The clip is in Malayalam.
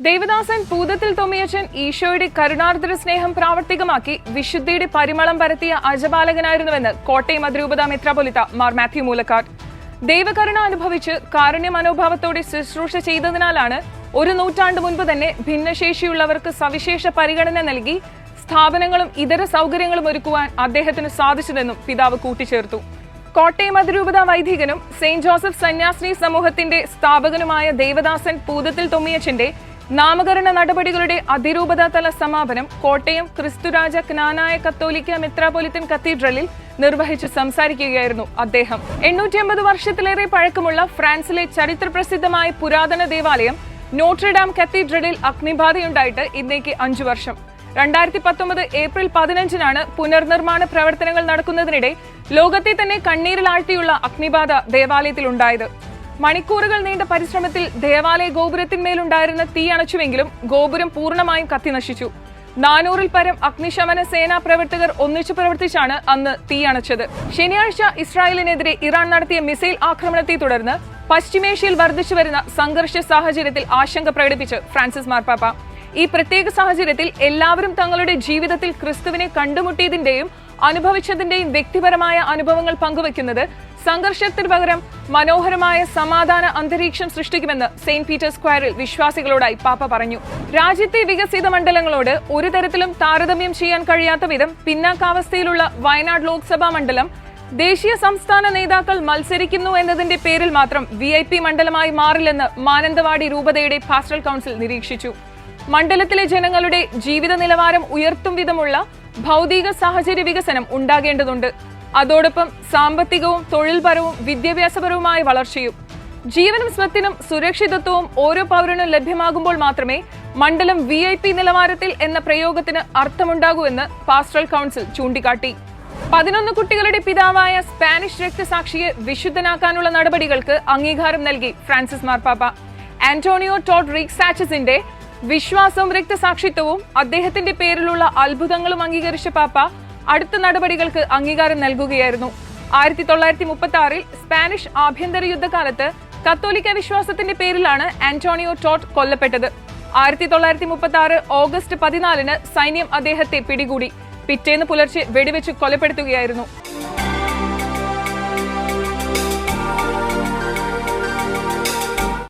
ദേവദാസൻ പൂതത്തിൽ തൊമ്മിയച്ചൻ ഈശോയുടെ കരുണാർദ്ര സ്നേഹം പ്രാവർത്തികമാക്കി വിശുദ്ധിയുടെ പരിമളം പരത്തിയ അജപാലകനായിരുന്നുവെന്ന് കോട്ടയം അതിരൂപത മെത്രാപ്പൊലീത്ത മാർ മാത്യു മൂലക്കാട്. ദൈവകരുണ അനുഭവിച്ച് കാരുണ്യ മനോഭാവത്തോടെ ശുശ്രൂഷ ചെയ്തതിനാലാണ് ഒരു നൂറ്റാണ്ട് മുൻപ് തന്നെ ഭിന്നശേഷിയുള്ളവർക്ക് സവിശേഷ പരിഗണന നൽകി സ്ഥാപനങ്ങളും ഇതര സൗകര്യങ്ങളും ഒരുക്കുവാൻ അദ്ദേഹത്തിന് സാധിച്ചതെന്നും പിതാവ് കൂട്ടിച്ചേർത്തു. കോട്ടയം അതിരൂപത വൈദികനും സെയിന്റ് ജോസഫ് സന്യാസിനി സമൂഹത്തിന്റെ സ്ഥാപകനുമായ ദേവദാസൻ പൂതത്തിൽ തൊമ്മിയച്ചന്റെ നാമകരണ നടപടികളുടെ അതിരൂപത തല സമാപനം കോട്ടയം ക്രിസ്തുരാജ ജ്ഞാനായ കത്തോലിക്ക മെത്രാപ്പൊലിത്തൻ കത്തീഡ്രലിൽ നിർവഹിച്ച് സംസാരിക്കുകയായിരുന്നു അദ്ദേഹം. 850 വർഷത്തിലേറെ പഴക്കമുള്ള ഫ്രാൻസിലെ ചരിത്രപ്രസിദ്ധമായ പുരാതന ദേവാലയം നോട്രഡാം കത്തീഡ്രലിൽ അഗ്നിബാധയുണ്ടായിട്ട് ഇന്നേക്ക് 5 വർഷം. 2019 ഏപ്രിൽ 15-നാണ് പുനർനിർമ്മാണ പ്രവർത്തനങ്ങൾ നടക്കുന്നതിനിടെ ലോകത്തെ തന്നെ കണ്ണീരിലാഴ്ത്തിയുള്ള അഗ്നിബാധ ദേവാലയത്തിൽ ഉണ്ടായത്. മണിക്കൂറുകൾ നീണ്ട പരിശ്രമത്തിൽ ദേവാലയ ഗോപുരത്തിന്മേലുണ്ടായിരുന്ന തീ അണച്ചുവെങ്കിലും ഗോപുരം പൂർണ്ണമായും കത്തിനശിച്ചു. 400-ൽ പരം അഗ്നിശമന സേനാ പ്രവർത്തകർ ഒന്നിച്ചു പ്രവർത്തിച്ചാണ് അന്ന് തീ അണച്ചത്. ശനിയാഴ്ച ഇസ്രായേലിനെതിരെ ഇറാൻ നടത്തിയ മിസൈൽ ആക്രമണത്തെ തുടർന്ന് പശ്ചിമേഷ്യയിൽ വർദ്ധിച്ചുവരുന്ന സംഘർഷ സാഹചര്യത്തിൽ ആശങ്ക പ്രകടിപ്പിച്ച് ഫ്രാൻസിസ് മാർപ്പാപ്പ. ഈ പ്രത്യേക സാഹചര്യത്തിൽ എല്ലാവരും തങ്ങളുടെ ജീവിതത്തിൽ ക്രിസ്തുവിനെ കണ്ടുമുട്ടിയതിന്റെയും അനുഭവിച്ചതിന്റെയും വ്യക്തിപരമായ അനുഭവങ്ങൾ പങ്കുവെക്കുന്നത് സംഘർഷത്തിന് പകരം മനോഹരമായ സമാധാന അന്തരീക്ഷം സൃഷ്ടിക്കുമെന്ന് സെയിന്റ് പീറ്റേഴ്സ് സ്ക്വയറിൽ വിശ്വാസികളോടായി പാപ്പ പറഞ്ഞു. രാജ്യത്തെ വികസിത മണ്ഡലങ്ങളോട് ഒരു തരത്തിലും താരതമ്യം ചെയ്യാൻ കഴിയാത്ത വിധം പിന്നാക്കാവസ്ഥയിലുള്ള വയനാട് ലോക്സഭാ മണ്ഡലം ദേശീയ സംസ്ഥാന നേതാക്കൾ മത്സരിക്കുന്നു എന്നതിന്റെ പേരിൽ മാത്രം VIP മണ്ഡലമായി മാറില്ലെന്ന് മാനന്തവാടി രൂപതയുടെ പാസ്റ്ററൽ കൗൺസിൽ നിരീക്ഷിച്ചു. മണ്ഡലത്തിലെ ജനങ്ങളുടെ ജീവിത നിലവാരം ഉയർത്തും വിധമുള്ള ഭൗതിക സാഹചര്യ വികസനം ഉണ്ടാകേണ്ടതുണ്ട്. അതോടൊപ്പം സാമ്പത്തികവും തൊഴിൽപരവും വിദ്യാഭ്യാസപരവുമായ വളർച്ചയും ജീവനും സ്വത്തിനും സുരക്ഷിതത്വവും ഓരോ പൗരനും ലഭ്യമാകുമ്പോൾ മാത്രമേ മണ്ഡലം VIP നിലവാരത്തിൽ എന്ന പ്രയോഗത്തിന് അർത്ഥമുണ്ടാകൂ എന്ന് പാസ്റ്ററൽ കൗൺസിൽ ചൂണ്ടിക്കാട്ടി. 11 കുട്ടികളുടെ പിതാവായ സ്പാനിഷ് രക്തസാക്ഷിയെ വിശുദ്ധനാക്കാനുള്ള നടപടികൾക്ക് അംഗീകാരം നൽകി ഫ്രാൻസിസ് മാർപ്പാപ്പ. ആന്റോണിയോ ടോഡ് റീക്സാച്ചസിന്റെ വിശ്വാസവും രക്തസാക്ഷിത്വവും അദ്ദേഹത്തിന്റെ പേരിലുള്ള അത്ഭുതങ്ങളും അംഗീകരിച്ച പാപ്പ അടുത്ത നടപടികൾക്ക് അംഗീകാരം നൽകുകയായിരുന്നു. 1936-ൽ സ്പാനിഷ് ആഭ്യന്തര യുദ്ധകാലത്ത് കത്തോലിക്ക വിശ്വാസത്തിന്റെ പേരിലാണ് ആന്റോണിയോ ടോഡ് കൊല്ലപ്പെട്ടത്. 1936 ഓഗസ്റ്റ് 14-ന് സൈന്യം അദ്ദേഹത്തെ പിടികൂടി. പിറ്റേന്ന് പുലർച്ചെ വെടിവെച്ച് കൊലപ്പെടുത്തുകയായിരുന്നു.